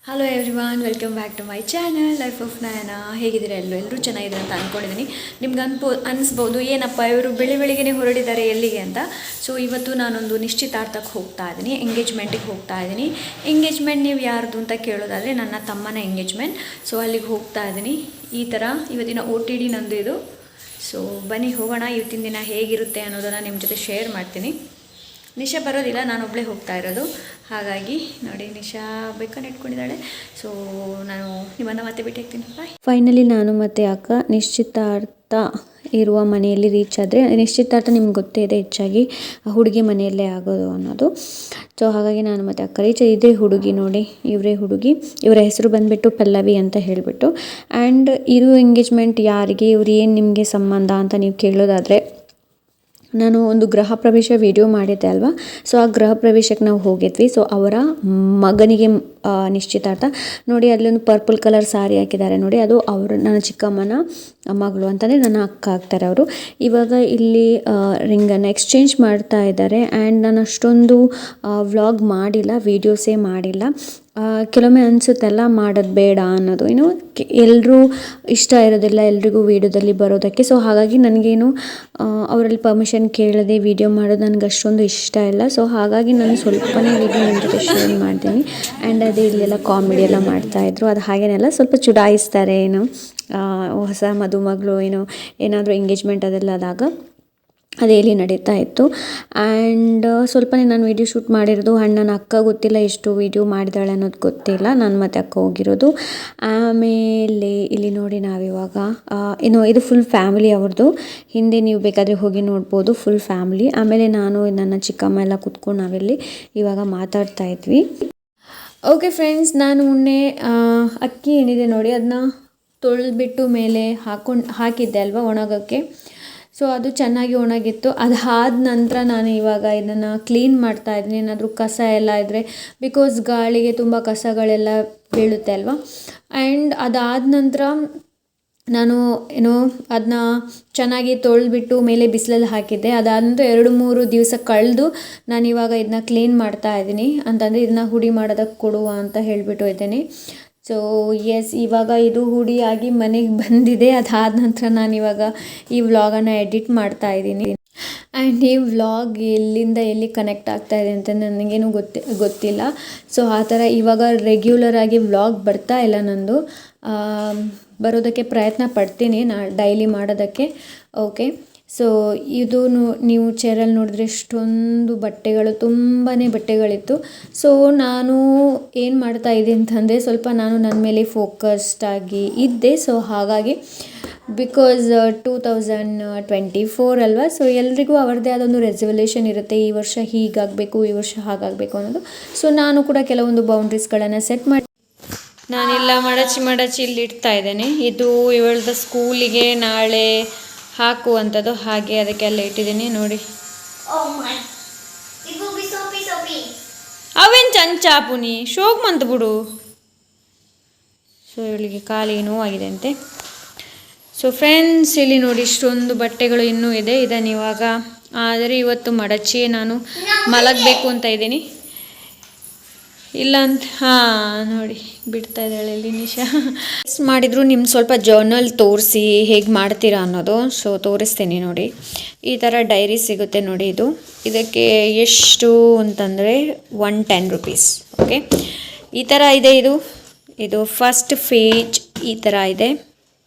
Hello everyone, welcome back to my channel life of Nayana. ಹೇಗಿದ್ದೀರಾ? ಎಲ್ಲರೂ ಚೆನ್ನಾಗಿದ್ದಾರೆ ಅಂತ ಅಂದ್ಕೊಂಡಿದ್ದೀನಿ. ನಿಮ್ಗೆ ಅನಿಸ್ಬೋದು ಏನಪ್ಪ ಇವರು ಬೆಳಿಗ್ಗೆ ಹೊರಡಿದ್ದಾರೆ ಎಲ್ಲಿಗೆ ಅಂತ. ಸೊ ಇವತ್ತು ನಾನೊಂದು ನಿಶ್ಚಿತಾರ್ಥಕ್ಕೆ ಹೋಗ್ತಾ ಇದ್ದೀನಿ, ಎಂಗೇಜ್ಮೆಂಟಿಗೆ ಹೋಗ್ತಾ ಇದ್ದೀನಿ. ಎಂಗೇಜ್ಮೆಂಟ್ ನೀವು ಯಾರ್ದು ಅಂತ ಕೇಳೋದಾದರೆ ನನ್ನ ತಮ್ಮನ ಎಂಗೇಜ್ಮೆಂಟ್. ಸೊ ಅಲ್ಲಿಗೆ ಹೋಗ್ತಾ ಇದ್ದೀನಿ. ಈ ಥರ ಇವತ್ತಿನ OTD ನಂದು ಇದು. ಸೊ ಬನ್ನಿ ಹೋಗೋಣ. ಇವತ್ತಿನ ದಿನ ಹೇಗಿರುತ್ತೆ ಅನ್ನೋದನ್ನು ನಿಮ್ಮ ಜೊತೆ ಶೇರ್ ಮಾಡ್ತೀನಿ. ನಿಶಾ ಬರೋದಿಲ್ಲ, ನಾನೊಬ್ಬಳೇ ಹೋಗ್ತಾ ಇರೋದು. ಹಾಗಾಗಿ ನೋಡಿ, ನಿಶಾ ಬೇಕನ್ನು ಇಟ್ಕೊಂಡಿದ್ದಾಳೆ. ಸೊ ನಾನು ನಿಮ್ಮನ್ನು ಮತ್ತೆ ಭೇಟಿ ಆಗ್ತೀನಿ. ಬಾಯ್. ಫೈನಲಿ ನಾನು ಮತ್ತು ಅಕ್ಕ ನಿಶ್ಚಿತಾರ್ಥ ಇರುವ ಮನೆಯಲ್ಲಿ ರೀಚ್ ಆದರೆ, ನಿಶ್ಚಿತಾರ್ಥ ನಿಮ್ಗೆ ಗೊತ್ತೇ ಇದೆ, ಹೆಚ್ಚಾಗಿ ಹುಡುಗಿ ಮನೆಯಲ್ಲೇ ಆಗೋದು ಅನ್ನೋದು. ಸೊ ಹಾಗಾಗಿ ನಾನು ಮತ್ತು ಅಕ್ಕ ರೀಚ್. ಇದೇ ಹುಡುಗಿ ನೋಡಿ, ಇವರೇ ಹುಡುಗಿ. ಇವರ ಹೆಸರು ಬಂದುಬಿಟ್ಟು ಪಲ್ಲವಿ ಅಂತ ಹೇಳಿಬಿಟ್ಟು. ಆ್ಯಂಡ್ ಇದು ಎಂಗೇಜ್ಮೆಂಟ್ ಯಾರಿಗೆ, ಇವ್ರು ಏನು ನಿಮಗೆ ಸಂಬಂಧ ಅಂತ ನೀವು ಕೇಳೋದಾದರೆ, ನಾನು ಒಂದು ಗೃಹ ಪ್ರವೇಶ ವಿಡಿಯೋ ಮಾಡಿದ್ದೆ ಅಲ್ವಾ. ಸೊ ಆ ಗೃಹ ಪ್ರವೇಶಕ್ಕೆ ನಾವು ಹೋಗಿದ್ವಿ. ಸೊ ಅವರ ಮಗನಿಗೆ ನಿಶ್ಚಿತಾರ್ಥ. ನೋಡಿ ಅಲ್ಲೊಂದು ಪರ್ಪಲ್ ಕಲರ್ ಸಾರಿ ಹಾಕಿದ್ದಾರೆ ನೋಡಿ, ಅದು ನನ್ನ ಚಿಕ್ಕಮ್ಮನ ಮಗಳು ಅಂತಂದರೆ ನನ್ನ ಅಕ್ಕ ಆಗ್ತಾರೆ ಅವರು. ಇವಾಗ ಇಲ್ಲಿ ರಿಂಗನ್ನು ಎಕ್ಸ್ಚೇಂಜ್ ಮಾಡ್ತಾ ಇದ್ದಾರೆ. ಆ್ಯಂಡ್ ನಾನು ಅಷ್ಟೊಂದು ವ್ಲಾಗ್ ಮಾಡಿಲ್ಲ, ವೀಡಿಯೋಸೇ ಮಾಡಿಲ್ಲ. ಕೆಲವೊಮ್ಮೆ ಅನಿಸುತ್ತೆಲ್ಲ ಮಾಡೋದು ಬೇಡ ಅನ್ನೋದು, ಎಲ್ಲರೂ ಇಷ್ಟ ಇರೋದಿಲ್ಲ ಎಲ್ರಿಗೂ ವೀಡಿಯೋದಲ್ಲಿ ಬರೋದಕ್ಕೆ. ಸೊ ಹಾಗಾಗಿ ನನಗೇನು ಅವರಲ್ಲಿ ಪರ್ಮಿಷನ್ ಕೇಳದೆ ವೀಡಿಯೋ ಮಾಡೋದು ನನಗೆ ಅಷ್ಟೊಂದು ಇಷ್ಟ ಇಲ್ಲ. ಸೊ ಹಾಗಾಗಿ ನಾನು ಸ್ವಲ್ಪನೇ ವೀಡಿಯೋ ನಿಮ್ಮ ಜೊತೆ ಶೇರ್ ಮಾಡ್ತೀನಿ. ಆ್ಯಂಡ್ ಅದೇ ಇಲ್ಲೆಲ್ಲ ಕಾಮಿಡಿ ಎಲ್ಲ ಮಾಡ್ತಾಯಿದ್ರು, ಅದು ಹಾಗೇನೆಲ್ಲ ಸ್ವಲ್ಪ ಚುಡಾಯಿಸ್ತಾರೆ. ಹೊಸ ಮದುಮಗಳು ಏನಾದರೂ ಎಂಗೇಜ್ಮೆಂಟ್ ಅದೆಲ್ಲ ಆದಾಗ ಅದೇ ಇಲ್ಲಿ ನಡೀತಾ ಇತ್ತು. ಆ್ಯಂಡ್ ಸ್ವಲ್ಪನೇ ನಾನು ವೀಡಿಯೋ ಶೂಟ್ ಮಾಡಿರೋದು. ಅಣ್ಣನ ಅಕ್ಕ ಗೊತ್ತಿಲ್ಲ ಎಷ್ಟು ವೀಡಿಯೋ ಮಾಡಿದಾಳೆ ಅನ್ನೋದು ಗೊತ್ತಿಲ್ಲ, ನಾನು ಮತ್ತು ಅಕ್ಕ ಹೋಗಿರೋದು. ಆಮೇಲೆ ಇಲ್ಲಿ ನೋಡಿ, ನಾವಿವಾಗ ಇದು ಫುಲ್ ಫ್ಯಾಮಿಲಿ ಅವ್ರದ್ದು. ಹಿಂದೆ ನೀವು ಬೇಕಾದರೆ ಹೋಗಿ ನೋಡ್ಬೋದು, ಫುಲ್ ಫ್ಯಾಮಿಲಿ. ಆಮೇಲೆ ನಾನು ನನ್ನ ಚಿಕ್ಕಮ್ಮ ಎಲ್ಲ ಕೂತ್ಕೊಂಡು ನಾವಿಲ್ಲಿ ಇವಾಗ ಮಾತಾಡ್ತಾ ಇದ್ವಿ. ಓಕೆ ಫ್ರೆಂಡ್ಸ್, ನಾನು ಮೊನ್ನೆ ಅಕ್ಕಿ ಏನಿದೆ ನೋಡಿ, ಅದನ್ನ ತೊಳೆದ್ಬಿಟ್ಟು ಮೇಲೆ ಹಾಕಿದ್ದೆ ಅಲ್ವಾ ಒಣಗೋಕ್ಕೆ. ಸೊ ಅದು ಚೆನ್ನಾಗಿ ಒಣಗಿತ್ತು. ಅದಾದ ನಂತರ ನಾನು ಇವಾಗ ಇದನ್ನು ಕ್ಲೀನ್ ಮಾಡ್ತಾ ಇದ್ದೀನಿ. ಏನಾದರೂ ಕಸ ಎಲ್ಲ ಇದ್ದರೆ, ಬಿಕಾಸ್ ಗಾಳಿಗೆ ತುಂಬ ಕಸಗಳೆಲ್ಲ ಬೀಳುತ್ತೆ ಅಲ್ವಾ. ಆ್ಯಂಡ್ ಅದಾದ ನಂತರ ನಾನು ಅದನ್ನ ಚೆನ್ನಾಗಿ ತೊಳೆದ್ಬಿಟ್ಟು ಮೇಲೆ ಬಿಸಿಲಲ್ಲಿ ಹಾಕಿದ್ದೆ. ಅದಾದ ನಂತರ 2-3 ದಿವಸ ಕಳೆದು ನಾನು ಇವಾಗ ಇದನ್ನ ಕ್ಲೀನ್ ಮಾಡ್ತಾ ಇದ್ದೀನಿ. ಅಂತಂದರೆ ಇದನ್ನ ಹುಡಿ ಮಾಡೋದಕ್ಕೆ ಕೊಡುವ ಅಂತ ಹೇಳಿಬಿಟ್ಟು ಇದ್ದೀನಿ. ಸೊ ಎಸ್, ಇವಾಗ ಇದು ಹುಡಿಯಾಗಿ ಮನೆಗೆ ಬಂದಿದೆ. ಅದಾದ ನಂತರ ನಾನಿವಾಗ ಈ ವ್ಲಾಗನ್ನು ಎಡಿಟ್ ಮಾಡ್ತಾ ಇದ್ದೀನಿ. ಆ್ಯಂಡ್ ಈ ವ್ಲಾಗ್ ಎಲ್ಲಿಂದ ಎಲ್ಲಿ ಕನೆಕ್ಟ್ ಆಗ್ತಾ ಇದೆ ಅಂತ ನನಗೇನು ಗೊತ್ತಿಲ್ಲ. ಸೊ ಆ ಥರ ಇವಾಗ ರೆಗ್ಯುಲರಾಗಿ ವ್ಲಾಗ್ ಬರ್ತಾ ಇಲ್ಲ ನಂದು. ಬರೋದಕ್ಕೆ ಪ್ರಯತ್ನ ಪಡ್ತೀನಿ ಡೈಲಿ ಮಾಡೋದಕ್ಕೆ. ಓಕೆ, ಸೊ ಇದು ನೀವು ಚೇರಲ್ಲಿ ನೋಡಿದ್ರೆ ಎಷ್ಟೊಂದು ಬಟ್ಟೆಗಳು, ತುಂಬಾ ಬಟ್ಟೆಗಳಿತ್ತು. ಸೊ ನಾನು ಏನು ಮಾಡ್ತಾ ಇದ್ದೀನಿ ಅಂತಂದರೆ, ಸ್ವಲ್ಪ ನಾನು ನನ್ನ ಮೇಲೆ ಫೋಕಸ್ಡ್ ಆಗಿ ಇದ್ದೆ. ಸೊ ಹಾಗಾಗಿ ಬಿಕಾಸ್ 2024 ಅಲ್ವಾ. ಸೊ ಎಲ್ರಿಗೂ ಅವ್ರದ್ದೇ ಆದೊಂದು ರೆಸಲ್ಯೂಷನ್ ಇರುತ್ತೆ, ಈ ವರ್ಷ ಹೀಗಾಗಬೇಕು, ಈ ವರ್ಷ ಹಾಗಾಗಬೇಕು ಅನ್ನೋದು. ಸೊ ನಾನು ಕೂಡ ಕೆಲವೊಂದು ಬೌಂಡ್ರೀಸ್ಗಳನ್ನು ಸೆಟ್ ಮಾಡಿ ನಾನೆಲ್ಲ ಮಡಚಿ ಇಲ್ಲಿ ಇಡ್ತಾ ಇದ್ದೇನೆ. ಇದು ಇವಳದ ಸ್ಕೂಲಿಗೆ ನಾಳೆ ಹಾಕುವಂಥದ್ದು, ಹಾಗೆ ಅದಕ್ಕೆಲ್ಲ ಇಟ್ಟಿದ್ದೀನಿ ನೋಡಿ. ಅವೇನು ಚಂಚಾಪುನಿ ಶೋಕ್ ಮಂತ್ ಬಿಡು. ಸೊ ಇವಳಿಗೆ ಕಾಲಿಗೆ ನೋವಾಗಿದೆ ಅಂತೆ. ಸೊ ಫ್ರೆಂಡ್ಸ್, ಇಲ್ಲಿ ನೋಡಿ ಇಷ್ಟೊಂದು ಬಟ್ಟೆಗಳು ಇನ್ನೂ ಇದೆ. ಇದನ್ನು ಇವಾಗ ಆದರೆ ಇವತ್ತು ಮಡಚಿಯೇ ನಾನು ಮಲಗಬೇಕು ಅಂತ ಇದ್ದೀನಿ. ಇಲ್ಲ ಅಂತ ನೋಡಿ ಬಿಡ್ತಾ ಇದ್ದಾಳೆ ಇಲ್ಲಿ ನಿಶಾ. ಮಾಡಿದ್ರು ನಿಮ್ಮ ಸ್ವಲ್ಪ ಜರ್ನಲ್ ತೋರಿಸಿ ಹೇಗೆ ಮಾಡ್ತೀರಾ ಅನ್ನೋದು. ಸೊ ತೋರಿಸ್ತೀನಿ ನೋಡಿ, ಈ ಥರ ಡೈರಿ ಸಿಗುತ್ತೆ ನೋಡಿ. ಇದಕ್ಕೆ ಎಷ್ಟು ಅಂತಂದರೆ 110 rupees. ಓಕೆ, ಈ ಥರ ಇದೆ. ಇದು ಫಸ್ಟ್ ಪೇಜ್ ಈ ಥರ ಇದೆ.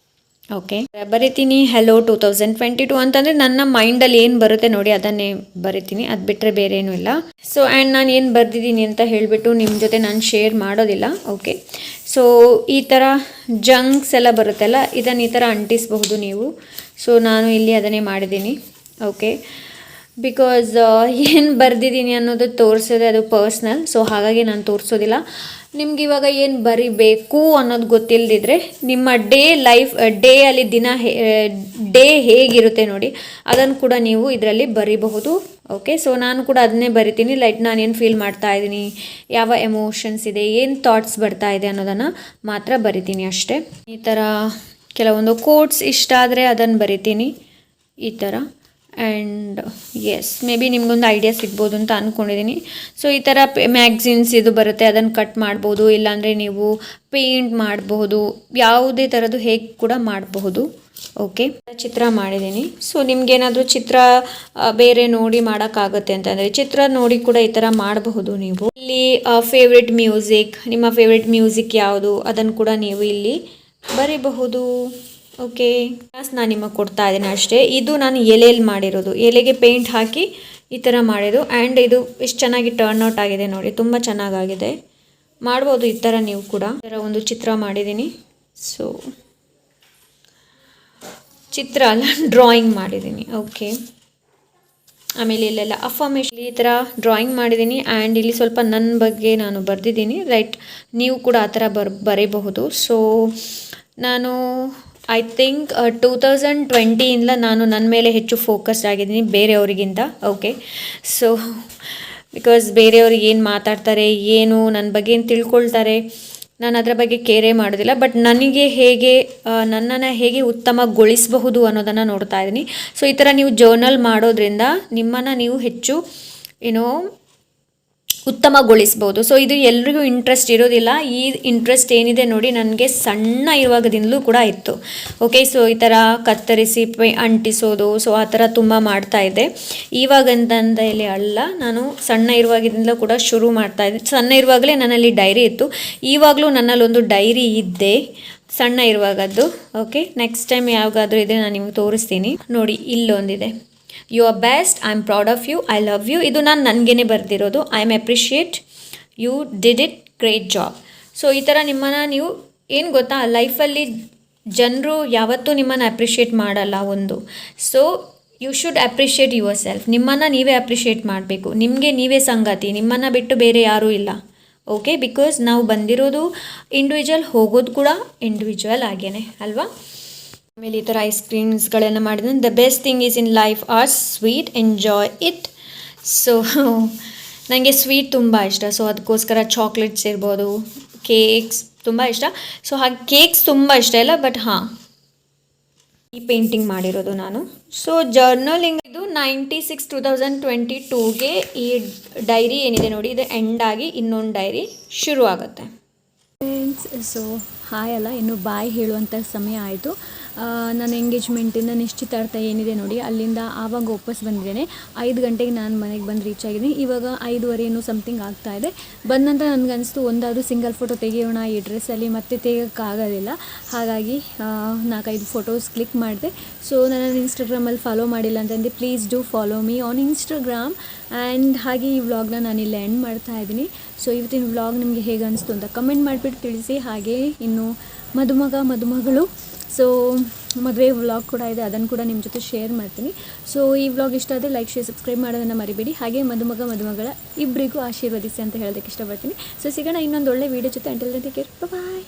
ಓಕೆ, ಬರಿತೀನಿ ಹೆಲೋ 2022 ಅಂತಂದರೆ ನನ್ನ ಮೈಂಡಲ್ಲಿ ಏನು ಬರುತ್ತೆ ನೋಡಿ ಅದನ್ನೇ ಬರಿತೀನಿ, ಅದು ಬಿಟ್ಟರೆ ಬೇರೆ ಏನೂ ಇಲ್ಲ. ಸೊ ಆ್ಯಂಡ್ ನಾನು ಏನು ಬರೆದಿದ್ದೀನಿ ಅಂತ ಹೇಳಿಬಿಟ್ಟು ನಿಮ್ಮ ಜೊತೆ ನಾನು ಶೇರ್ ಮಾಡೋದಿಲ್ಲ. ಓಕೆ, ಸೊ ಈ ಥರ ಜಂಕ್ಸ್ ಎಲ್ಲ ಬರುತ್ತಲ್ಲ, ಇದನ್ನು ಈ ಥರ ಅಂಟಿಸಬಹುದು ನೀವು. ಸೊ ನಾನು ಇಲ್ಲಿ ಅದನ್ನೇ ಮಾಡಿದ್ದೀನಿ. ಓಕೆ, ಬಿಕಾಸ್ ಏನು ಬರೆದಿದ್ದೀನಿ ಅನ್ನೋದು ತೋರಿಸೋದೆ ಅದು ಪರ್ಸ್ನಲ್. ಸೊ ಹಾಗಾಗಿ ನಾನು ತೋರಿಸೋದಿಲ್ಲ. ನಿಮ್ಗೆ ಇವಾಗ ಏನು ಬರಿಬೇಕು ಅನ್ನೋದು ಗೊತ್ತಿಲ್ಲದಿದ್ದರೆ, ನಿಮ್ಮ ಡೇ ಅಲ್ಲಿ ಡೇ ಹೇಗಿರುತ್ತೆ ನೋಡಿ, ಅದನ್ನು ಕೂಡ ನೀವು ಇದರಲ್ಲಿ ಬರಿಬಹುದು. ಓಕೆ, ಸೊ ನಾನು ಕೂಡ ಅದನ್ನೇ ಬರಿತೀನಿ. ನಾನೇನು ಫೀಲ್ ಮಾಡ್ತಾ ಇದ್ದೀನಿ, ಯಾವ ಎಮೋಷನ್ಸ್ ಇದೆ, ಏನು ಥಾಟ್ಸ್ ಬರ್ತಾ ಇದೆ ಅನ್ನೋದನ್ನು ಮಾತ್ರ ಬರಿತೀನಿ ಅಷ್ಟೇ. ಈ ಥರ ಕೆಲವೊಂದು ಕೋಟ್ಸ್ ಇಷ್ಟ ಆದರೆ ಅದನ್ನು ಬರಿತೀನಿ ಈ ಥರ. ಆ್ಯಂಡ್ ಎಸ್ ಮೇ ಬಿ ನಿಮಗೊಂದು ಐಡಿಯಾ ಸಿಗ್ಬೋದು ಅಂತ ಅಂದ್ಕೊಂಡಿದ್ದೀನಿ. ಸೊ ಈ ಥರ ಮ್ಯಾಗ್ಝಿನ್ಸ್ ಇದು ಬರುತ್ತೆ, ಅದನ್ನು ಕಟ್ ಮಾಡ್ಬೋದು, ಇಲ್ಲಾಂದರೆ ನೀವು ಪೇಂಟ್ ಮಾಡಬಹುದು, ಯಾವುದೇ ಥರದ್ದು ಹೇಗೆ ಕೂಡ ಮಾಡಬಹುದು. ಓಕೆ, ಚಿತ್ರ ಮಾಡಿದ್ದೀನಿ. ಸೊ ನಿಮ್ಗೇನಾದರೂ ಚಿತ್ರ ಬೇರೆ ನೋಡಿ ಮಾಡೋಕ್ಕಾಗುತ್ತೆ ಅಂತಂದರೆ ಚಿತ್ರ ನೋಡಿ ಕೂಡ ಈ ಥರ ಮಾಡಬಹುದು. ನೀವು ಇಲ್ಲಿ ಫೇವ್ರೆಟ್ ಮ್ಯೂಸಿಕ್, ನಿಮ್ಮ ಫೇವ್ರೆಟ್ ಮ್ಯೂಸಿಕ್ ಯಾವುದು ಅದನ್ನು ಕೂಡ ನೀವು ಇಲ್ಲಿ ಬರೀಬಹುದು. ಓಕೆ, ನಾನು ನಿಮಗೆ ಕೊಡ್ತಾ ಇದ್ದೀನಿ ಅಷ್ಟೇ. ಇದು ನಾನು ಎಲೆಯಲ್ಲಿ ಮಾಡಿರೋದು, ಎಲೆಗೆ ಪೇಂಟ್ ಹಾಕಿ ಈ ಥರ ಮಾಡಿರೋದು. ಆ್ಯಂಡ್ ಇದು ಎಷ್ಟು ಚೆನ್ನಾಗಿ ಟರ್ನ್ ಔಟ್ ಆಗಿದೆ ನೋಡಿ, ತುಂಬ ಚೆನ್ನಾಗಾಗಿದೆ. ಮಾಡ್ಬೋದು ಈ ಥರ ನೀವು ಕೂಡ. ಈ ಥರ ಒಂದು ಚಿತ್ರ ಮಾಡಿದ್ದೀನಿ. ಸೊ ಚಿತ್ರ ಅಲ್ಲ, ಡ್ರಾಯಿಂಗ್ ಮಾಡಿದ್ದೀನಿ. ಓಕೆ, ಆಮೇಲೆ ಇಲ್ಲೆಲ್ಲ ಅಫರ್ಮೇಷನ್ ಈ ಥರ ಡ್ರಾಯಿಂಗ್ ಮಾಡಿದ್ದೀನಿ. ಆ್ಯಂಡ್ ಇಲ್ಲಿ ಸ್ವಲ್ಪ ನನ್ನ ಬಗ್ಗೆ ನಾನು ಬರೆದಿದ್ದೀನಿ. ರೈಟ್, ನೀವು ಕೂಡ ಆ ಥರ ಬರೀಬಹುದು. ಸೊ ನಾನು ಐ ಥಿಂಕ್ 2020ಇಂದ ನಾನು ನನ್ನ ಮೇಲೆ ಹೆಚ್ಚು ಫೋಕಸ್ಡ್ ಆಗಿದ್ದೀನಿ ಬೇರೆಯವರಿಗಿಂತ. ಓಕೆ, ಸೊ ಬಿಕಾಸ್ ಬೇರೆಯವ್ರಿಗೆ ಏನು ಮಾತಾಡ್ತಾರೆ, ಏನು ನನ್ನ ಬಗ್ಗೆ ಏನು ತಿಳ್ಕೊಳ್ತಾರೆ, ನಾನು ಅದರ ಬಗ್ಗೆ ಕೇರೇ ಮಾಡೋದಿಲ್ಲ. ಬಟ್ ನನಗೆ ಹೇಗೆ ನನ್ನನ್ನು ಹೇಗೆ ಉತ್ತಮಗೊಳಿಸಬಹುದು ಅನ್ನೋದನ್ನು ನೋಡ್ತಾ ಇದ್ದೀನಿ. ಸೊ ಈ ಥರ ನೀವು ಜರ್ನಲ್ ಮಾಡೋದ್ರಿಂದ ನಿಮ್ಮನ್ನು ನೀವು ಹೆಚ್ಚು ಉತ್ತಮಗೊಳಿಸ್ಬೋದು. ಸೊ ಇದು ಎಲ್ರಿಗೂ ಇಂಟ್ರೆಸ್ಟ್ ಇರೋದಿಲ್ಲ. ಈ ಇಂಟ್ರೆಸ್ಟ್ ಏನಿದೆ ನೋಡಿ, ನನಗೆ ಸಣ್ಣ ಇರುವಾಗದಿಂದಲೂ ಕೂಡ ಇತ್ತು. ಓಕೆ, ಸೊ ಈ ಥರ ಕತ್ತರಿಸಿ ಅಂಟಿಸೋದು, ಸೊ ಆ ಥರ ತುಂಬ ಮಾಡ್ತಾಯಿದ್ದೆ. ಇವಾಗಂತಂದಲ್ಲಿ ಅಲ್ಲ, ನಾನು ಸಣ್ಣ ಇರುವಾಗಿಂದಲೂ ಕೂಡ ಶುರು ಮಾಡ್ತಾಯಿದ್ದೆ. ಸಣ್ಣ ಇರುವಾಗಲೇ ನನ್ನಲ್ಲಿ ಡೈರಿ ಇತ್ತು. ಇವಾಗಲೂ ನನ್ನಲ್ಲೊಂದು ಡೈರಿ ಇದ್ದೆ ಸಣ್ಣ ಇರುವಾಗದ್ದು. ಓಕೆ, ನೆಕ್ಸ್ಟ್ ಟೈಮ್ ಯಾವಾಗಾದರೂ ಇದ್ದರೆ ನಾನು ನಿಮಗೆ ತೋರಿಸ್ತೀನಿ. ನೋಡಿ, ಇಲ್ಲೊಂದಿದೆ, you are best, I am proud of you, I love you. ಇದು ನಾನು ನನಗೇ ಬರೆದಿರೋದು. I am appreciate you did it, great job. So ಈ ಥರ ನಿಮ್ಮನ್ನು ನೀವು ಏನು ಗೊತ್ತಾ, ಲೈಫಲ್ಲಿ ಜನರು ಯಾವತ್ತೂ ನಿಮ್ಮನ್ನು ಅಪ್ರಿಷಿಯೇಟ್ ಮಾಡಲ್ಲ ಒಂದು. So you should appreciate yourself. ನಿಮ್ಮನ್ನು ನೀವೇ ಅಪ್ರಿಷಿಯೇಟ್ ಮಾಡಬೇಕು. ನಿಮಗೆ ನೀವೇ ಸಂಗಾತಿ, ನಿಮ್ಮನ್ನು ಬಿಟ್ಟು ಬೇರೆ ಯಾರೂ ಇಲ್ಲ. ಓಕೆ, ಬಿಕಾಸ್ ನಾವು ಬಂದಿರೋದು ಇಂಡಿವಿಜುವಲ್, ಹೋಗೋದು ಕೂಡ ಇಂಡಿವಿಜುವಲ್ ಆಗೇನೆ ಅಲ್ವಾ. ಆಮೇಲೆ ಈ ಥರ ಐಸ್ ಕ್ರೀಮ್ಸ್ಗಳೆಲ್ಲ ಮಾಡಿದ್ರೆ the best thing is in life are sweet, enjoy it. So ನನಗೆ ಸ್ವೀಟ್ ತುಂಬ ಇಷ್ಟ. ಸೊ ಅದಕ್ಕೋಸ್ಕರ ಚಾಕ್ಲೇಟ್ಸ್ ಇರ್ಬೋದು, ಕೇಕ್ಸ್ ತುಂಬ ಇಷ್ಟ. ಸೊ ಹಾಗೆ ಕೇಕ್ಸ್ ತುಂಬ ಇಷ್ಟ ಇಲ್ಲ, ಬಟ್ ಹಾಂ, ಈ ಪೇಂಟಿಂಗ್ ಮಾಡಿರೋದು ನಾನು. ಸೊ ಜರ್ನಲಿಂಗ್ ಇದು 96/2022ಗೆ ಈ ಡೈರಿ ಏನಿದೆ ನೋಡಿ, ಇದು ಎಂಡ್ ಆಗಿ ಇನ್ನೊಂದು ಡೈರಿ ಶುರು ಆಗುತ್ತೆ. ಸೊ ಹಾಯ್ ಅಲ್ಲ, ಇನ್ನು ಬಾಯ್ ಹೇಳುವಂಥ ಸಮಯ ಆಯಿತು. ನನ್ನ ಎಂಗೇಜ್ಮೆಂಟಿಂದ ನಿಶ್ಚಿತಾರ್ಥ ಏನಿದೆ ನೋಡಿ, ಅಲ್ಲಿಂದ ಆವಾಗ ವಾಪಸ್ ಬಂದಿದ್ದೇನೆ. 5 ಗಂಟೆಗೆ ನಾನು ಮನೆಗೆ ಬಂದು ರೀಚ್ ಆಗಿದ್ದೀನಿ. ಇವಾಗ 5:15 ಸಮಥಿಂಗ್ ಆಗ್ತಾಯಿದೆ. ಬಂದ ನಂತರ ನನಗನ್ನಿಸ್ತು ಒಂದಾದರೂ ಸಿಂಗಲ್ ಫೋಟೋ ತೆಗೆಯೋಣ ಈ ಡ್ರೆಸ್ಸಲ್ಲಿ, ಮತ್ತೆ ತೆಗೋಕ್ಕಾಗೋದಿಲ್ಲ. ಹಾಗಾಗಿ 4-5 ಫೋಟೋಸ್ ಕ್ಲಿಕ್ ಮಾಡಿದೆ. ಸೊ ನನ್ನನ್ನು ಇನ್ಸ್ಟಾಗ್ರಾಮಲ್ಲಿ ಫಾಲೋ ಮಾಡಿಲ್ಲ ಅಂತಂದರೆ please do follow me on Instagram. And ಹಾಗೆ ಈ ವ್ಲಾಗ್ನ ನಾನಿಲ್ಲಿ ಎಂಡ್ ಮಾಡ್ತಾ ಇದ್ದೀನಿ. ಸೊ ಇವತ್ತಿನ ವ್ಲಾಗ್ ನಿಮಗೆ ಹೇಗೆ ಅನಿಸ್ತು ಅಂತ ಕಮೆಂಟ್ ಮಾಡಿಬಿಟ್ಟು ತಿಳಿಸಿ. ಹಾಗೆ ಇನ್ನು ಮದುಮಗಳು ಸೊ ಮದುವೆ ವ್ಲಾಗ್ ಕೂಡ ಇದೆ, ಅದನ್ನು ಕೂಡ ನಿಮ್ಮ ಜೊತೆ ಶೇರ್ ಮಾಡ್ತೀನಿ. ಸೊ ಈ ವ್ಲಾಗ್ ಇಷ್ಟ ಆದರೆ ಲೈಕ್, ಶೇರ್, ಸಬ್ಸ್ಕ್ರೈಬ್ ಮಾಡೋದನ್ನು ಮರಿಬೇಡಿ. ಹಾಗೆ ಮದುಮಗಳ ಇಬ್ಬರಿಗೂ ಆಶೀರ್ವದಿಸಿ ಅಂತ ಹೇಳೋದಕ್ಕೆ ಇಷ್ಟಪಡ್ತೀನಿ. ಸೊ ಸಿಗೋಣ ಇನ್ನೊಂದು ಒಳ್ಳೆ ವೀಡಿಯೋ ಜೊತೆ. ಅಂಟಿಲ್ ದೆನ್ ಟೇಕ್ ಕೇರ್, ಬಾಯ್.